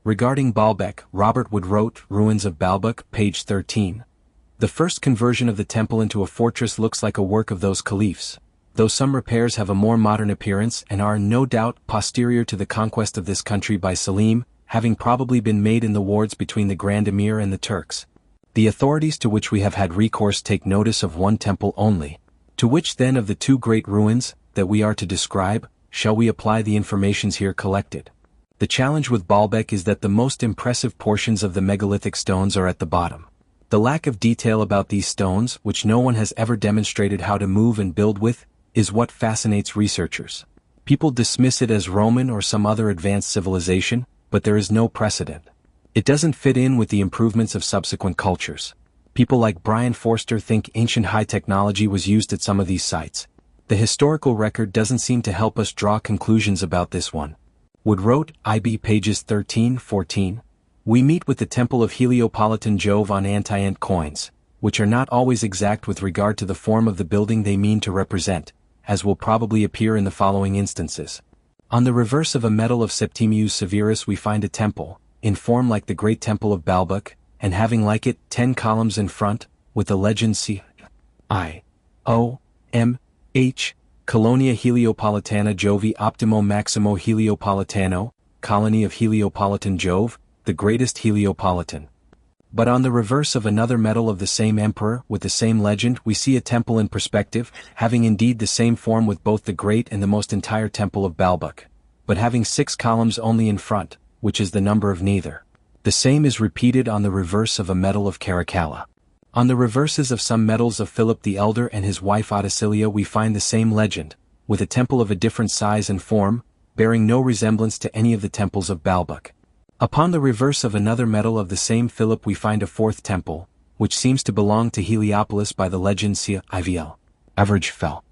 Regarding Baalbek, Robert Wood wrote, Ruins of Baalbek, page 13. The first conversion of the temple into a fortress looks like a work of those caliphs, though some repairs have a more modern appearance and are, no doubt, posterior to the conquest of this country by Selim, having probably been made in the wards between the Grand Emir and the Turks. The authorities to which we have had recourse take notice of one temple only. To which then of the two great ruins, that we are to describe, shall we apply the informations here collected? The challenge with Baalbek is that the most impressive portions of the megalithic stones are at the bottom. The lack of detail about these stones, which no one has ever demonstrated how to move and build with, is what fascinates researchers. People dismiss it as Roman or some other advanced civilization, but there is no precedent. It doesn't fit in with the improvements of subsequent cultures. People like Brian Forster think ancient high technology was used at some of these sites. The historical record doesn't seem to help us draw conclusions about this one. Wood wrote, IB pages 13-14. We meet with the temple of Heliopolitan Jove on Antient coins, which are not always exact with regard to the form of the building they mean to represent, as will probably appear in the following instances. On the reverse of a medal of Septimius Severus we find a temple, in form like the great temple of Baalbek, and having like it 10 columns in front, with the legend C. I. O. M. H. Colonia Heliopolitana Jovi Optimo Maximo Heliopolitano, colony of Heliopolitan Jove, the greatest Heliopolitan. But on the reverse of another medal of the same emperor with the same legend we see a temple in perspective, having indeed the same form with both the great and the most entire temple of Baalbek, but having 6 columns only in front, which is the number of neither. The same is repeated on the reverse of a medal of Caracalla. On the reverses of some medals of Philip the Elder and his wife Ottocilia we find the same legend, with a temple of a different size and form, bearing no resemblance to any of the temples of Baalbek. Upon the reverse of another medal of the same Philip we find a 4th temple, which seems to belong to Heliopolis by the legend Cia IVL. Average fell.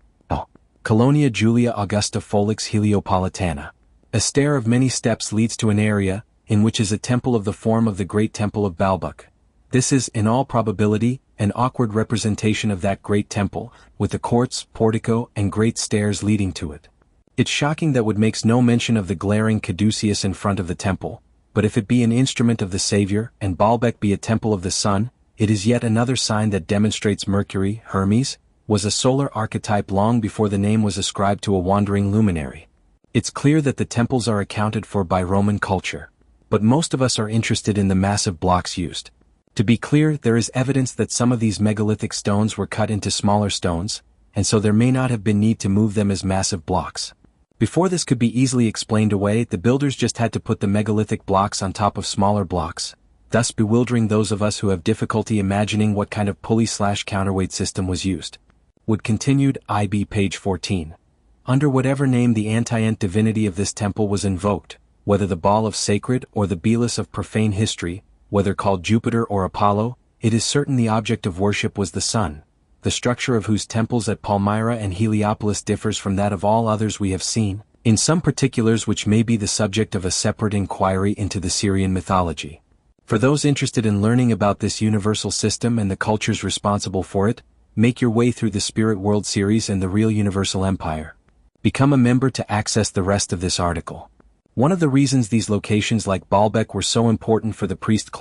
Colonia Julia Augusta Folix Heliopolitana. A stair of many steps leads to an area, in which is a temple of the form of the great temple of Baalbek. This is, in all probability, an awkward representation of that great temple, with the courts, portico, and great stairs leading to it. It's shocking that Wood makes no mention of the glaring caduceus in front of the temple, but if it be an instrument of the Savior, and Baalbek be a temple of the sun, it is yet another sign that demonstrates Mercury, Hermes, was a solar archetype long before the name was ascribed to a wandering luminary. It's clear that the temples are accounted for by Roman culture. But most of us are interested in the massive blocks used. To be clear, there is evidence that some of these megalithic stones were cut into smaller stones, and so there may not have been need to move them as massive blocks. Before this could be easily explained away, the builders just had to put the megalithic blocks on top of smaller blocks, thus bewildering those of us who have difficulty imagining what kind of pulley/counterweight system was used. Wood continued, IB page 14. Under whatever name the antient divinity of this temple was invoked, whether the Baal of sacred or the Belus of profane history, whether called Jupiter or Apollo, it is certain the object of worship was the sun, the structure of whose temples at Palmyra and Heliopolis differs from that of all others we have seen, in some particulars which may be the subject of a separate inquiry into the Syrian mythology. For those interested in learning about this universal system and the cultures responsible for it, make your way through the Spirit World series and the Real Universal Empire. Become a member to access the rest of this article. One of the reasons these locations like Baalbek were so important for the priest